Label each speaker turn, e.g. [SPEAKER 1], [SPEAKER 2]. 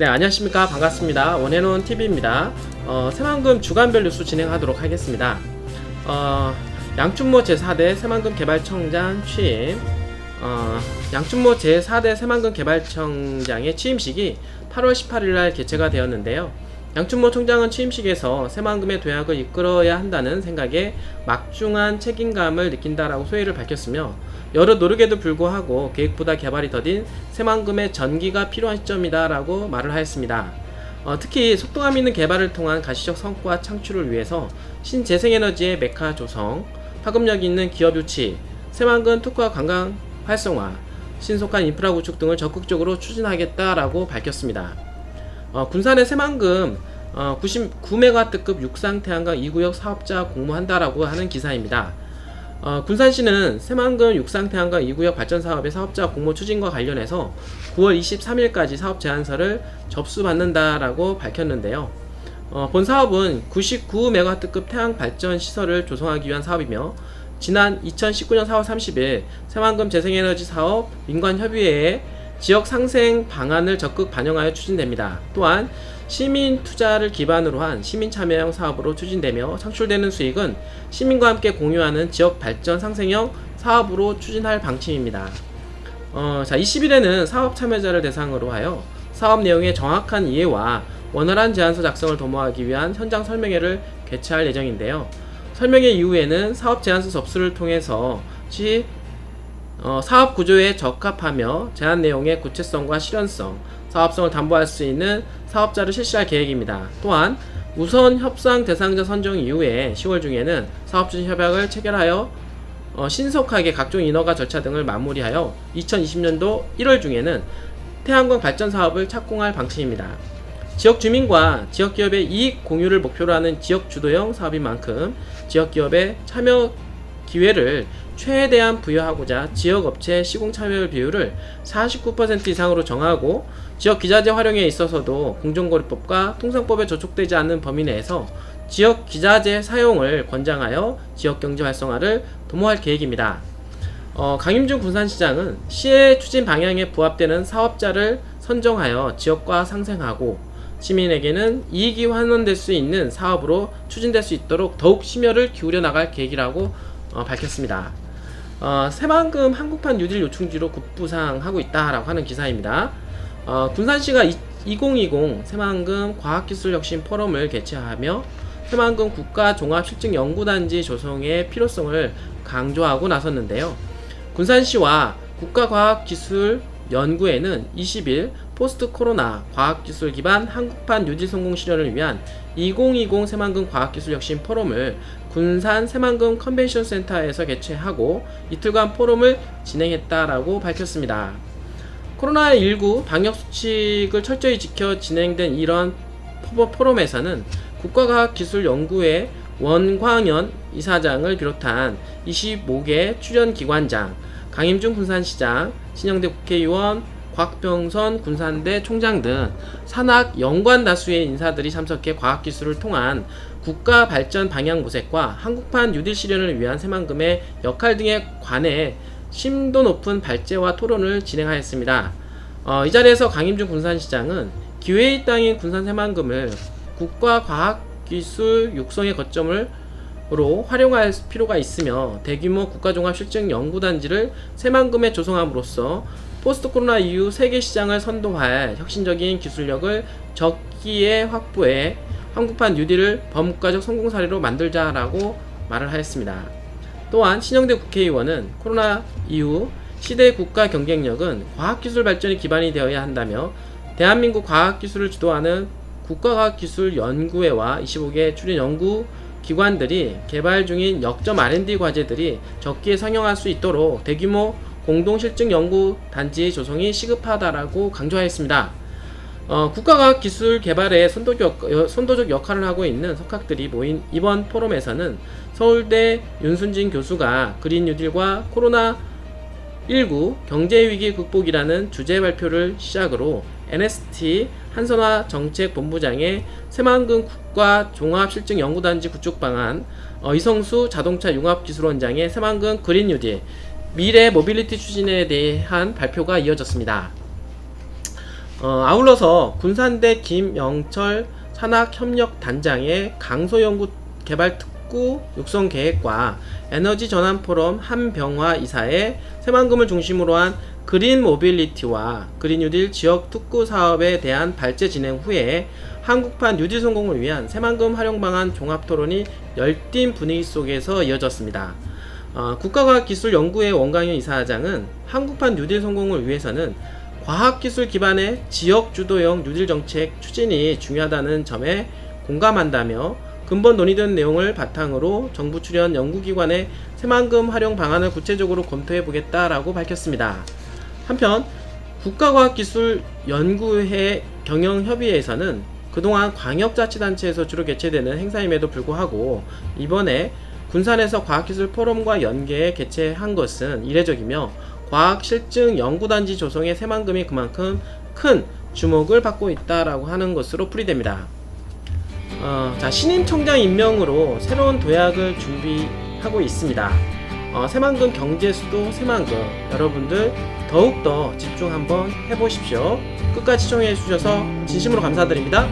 [SPEAKER 1] 네, 안녕하십니까. 반갑습니다. 원해놓은 TV입니다. 새만금 주간별 뉴스 진행하도록 하겠습니다. 양춘모 제4대 새만금 개발청장 취임. 양춘모 제4대 새만금 개발청장의 취임식이 8월 18일날 개최가 되었는데요. 양춘모 총장은 취임식에서 새만금의 도약을 이끌어야 한다는 생각에 막중한 책임감을 느낀다라고 소회를 밝혔으며, 여러 노력에도 불구하고 계획보다 개발이 더딘 새만금의 전기가 필요한 시점이다라고 말을 하였습니다. 특히 속도감 있는 개발을 통한 가시적 성과 창출을 위해서 신재생에너지의 메카 조성, 파급력 있는 기업 유치, 새만금 특화 관광 활성화, 신속한 인프라 구축 등을 적극적으로 추진하겠다라고 밝혔습니다. 군산의 새만금 99메가와트급 육상 태양광 2구역 사업자 공모한다라고 하는 기사입니다. 군산시는 새만금 육상 태양광 2구역 발전 사업의 사업자 공모 추진과 관련해서 9월 23일까지 사업 제안서를 접수받는다라고 밝혔는데요. 본 사업은 99메가와트급 태양 발전 시설을 조성하기 위한 사업이며, 지난 2019년 4월 30일 새만금 재생에너지 사업 민관협의회에 지역 상생 방안을 적극 반영하여 추진됩니다. 또한 시민 투자를 기반으로 한 시민 참여형 사업으로 추진되며, 창출되는 수익은 시민과 함께 공유하는 지역 발전 상생형 사업으로 추진할 방침입니다. 20일에는 사업 참여자를 대상으로 하여 사업 내용의 정확한 이해와 원활한 제안서 작성을 도모하기 위한 현장 설명회를 개최할 예정인데요. 설명회 이후에는 사업 제안서 접수를 통해서 사업 구조에 적합하며 제안 내용의 구체성과 실현성, 사업성을 담보할 수 있는 사업자를 실시할 계획입니다. 또한 우선 협상 대상자 선정 이후에 10월 중에는 사업 추진 협약을 체결하여 신속하게 각종 인허가 절차 등을 마무리하여 2020년도 1월 중에는 태양광 발전 사업을 착공할 방침입니다. 지역 주민과 지역 기업의 이익 공유를 목표로 하는 지역 주도형 사업인 만큼 지역 기업의 참여 기회를 최대한 부여하고자 지역 업체 시공 참여 비율을 49% 이상으로 정하고, 지역 기자재 활용에 있어서도 공정거래법과 통상법에 저촉되지 않는 범위 내에서 지역 기자재 사용을 권장하여 지역 경제 활성화를 도모할 계획입니다. 강임준 군산시장은 시의 추진 방향에 부합되는 사업자를 선정하여 지역과 상생하고, 시민에게는 이익이 환원될 수 있는 사업으로 추진될 수 있도록 더욱 심혈을 기울여 나갈 계획이라고 밝혔습니다. 새만금 한국판 뉴딜 요충지로 급부상하고 있다라고 하는 기사입니다. 군산시가 2020 새만금 과학기술혁신 포럼을 개최하며 새만금 국가종합실증연구단지 조성의 필요성을 강조하고 나섰는데요. 군산시와 국가과학기술연구회는 20일 포스트 코로나 과학기술 기반 한국판 뉴딜 성공 실현을 위한 2020 새만금 과학기술혁신 포럼을 군산 새만금 컨벤션 센터에서 개최하고 이틀간 포럼을 진행했다라고 밝혔습니다. 코로나19 방역수칙을 철저히 지켜 진행된 이런 포럼에서는 국가과학기술연구회 원광현 이사장을 비롯한 25개 출연기관장, 강임준 군산시장, 신영대 국회의원, 곽병선 군산대 총장 등 산학 연관 다수의 인사들이 참석해 과학기술을 통한 국가 발전 방향 모색과 한국판 뉴딜 실현을 위한 새만금의 역할 등에 관해 심도 높은 발제와 토론을 진행하였습니다. 이 자리에서 강임준 군산시장은 기회의 땅인 군산 새만금을 국가 과학기술 육성의 거점으로 활용할 필요가 있으며, 대규모 국가종합실증연구단지를 새만금에 조성함으로써 포스트 코로나 이후 세계 시장을 선도할 혁신적인 기술력을 적기에 확보해 한국판 뉴딜을 범국가적 성공 사례로 만들자라고 말을 하였습니다. 또한 신영대 국회의원은 코로나 이후 시대의 국가 경쟁력은 과학기술 발전이 기반이 되어야 한다며, 대한민국 과학기술을 주도하는 국가과학기술연구회와 25개 출연 연구기관들이 개발 중인 역점 R&D 과제들이 적기에 상용할 수 있도록 대규모 공동실증연구단지 조성이 시급하다라고 강조하였습니다. 국가과학기술 개발에 선도적 역할을 하고 있는 석학들이 모인 이번 포럼에서는 서울대 윤순진 교수가 그린 뉴딜과 코로나19 경제위기 극복이라는 주제 발표를 시작으로 NST 한선화 정책본부장의 새만금 국가종합실증연구단지 구축 방안, 이성수 자동차 융합기술원장의 새만금 그린 뉴딜 미래 모빌리티 추진에 대한 발표가 이어졌습니다. 아울러서 군산대 김영철 산학협력단장의 강소연구 개발특구 육성계획과 에너지전환포럼 한병화 이사의 새만금을 중심으로 한 그린 모빌리티와 그린 뉴딜 지역 특구 사업에 대한 발제 진행 후에 한국판 뉴딜 성공을 위한 새만금 활용 방안 종합 토론이 열띤 분위기 속에서 이어졌습니다. 국가과학기술연구회 원강현 이사장은 한국판 뉴딜 성공을 위해서는 과학기술 기반의 지역 주도형 뉴딜 정책 추진이 중요하다는 점에 공감한다며 근본 논의된 내용을 바탕으로 정부 출연 연구기관의 새만금 활용 방안을 구체적으로 검토해 보겠다라고 밝혔습니다. 한편 국가과학기술연구회 경영협의회에서는 그동안 광역자치단체에서 주로 개최되는 행사임에도 불구하고 이번에 군산에서 과학기술 포럼과 연계해 개최한 것은 이례적이며 과학실증 연구단지 조성의 새만금이 그만큼 큰 주목을 받고 있다라고 하는 것으로 풀이됩니다. 신임 청장 임명으로 새로운 도약을 준비하고 있습니다. 새만금 경제수도 새만금, 여러분들 더욱더 집중 한번 해보십시오. 끝까지 시청해 주셔서 진심으로 감사드립니다.